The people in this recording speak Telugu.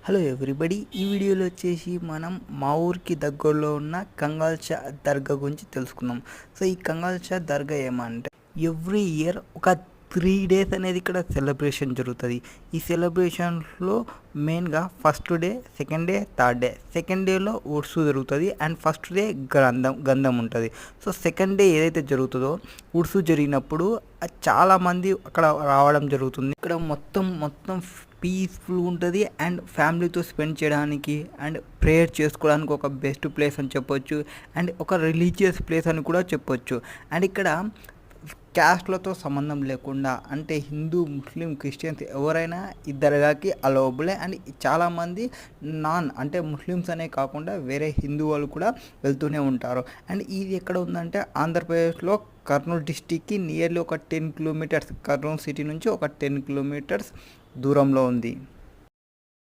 హలో ఎవ్రీబడి, ఈ వీడియోలో వచ్చేసి మనం మా ఊరికి దగ్గరలో ఉన్న కంగాల్షా దర్గా గురించి తెలుసుకుందాం. సో ఈ కంగాల్షా దర్గా ఏమంటే ఎవ్రీ ఇయర్ ఒక 3 days అనేది ఇక్కడ సెలబ్రేషన్ జరుగుతుంది. ఈ సెలబ్రేషన్స్లో మెయిన్గా first day, second day, third day. Second డేలో ఉర్సు జరుగుతుంది అండ్ ఫస్ట్ డే గంధం ఉంటుంది. సో సెకండ్ డే ఏదైతే జరుగుతుందో ఉర్సు జరిగినప్పుడు చాలామంది అక్కడ రావడం జరుగుతుంది. ఇక్కడ మొత్తం పీస్ఫుల్ ఉంటుంది అండ్ ఫ్యామిలీతో స్పెండ్ చేయడానికి అండ్ ప్రేయర్ చేసుకోవడానికి ఒక బెస్ట్ ప్లేస్ అని చెప్పొచ్చు అండ్ ఒక రిలీజియస్ ప్లేస్ అని కూడా చెప్పొచ్చు. అండ్ ఇక్కడ క్యాస్ట్లతో సంబంధం లేకుండా అంటే హిందూ, ముస్లిం, క్రిస్టియన్స్ ఎవరైనా ఈ దర్గాకి అలవబులే. అండ్ చాలామంది అంటే ముస్లిమ్స్ అనే కాకుండా వేరే హిందూ వాళ్ళు కూడా వెళ్తూనే ఉంటారు. అండ్ ఇది ఎక్కడ ఉందంటే ఆంధ్రప్రదేశ్లో కర్నూలు డిస్టిక్కి నియర్లీ ఒక 10 kilometers, కర్నూలు సిటీ నుంచి ఒక 10 kilometers దూరంలో ఉంది.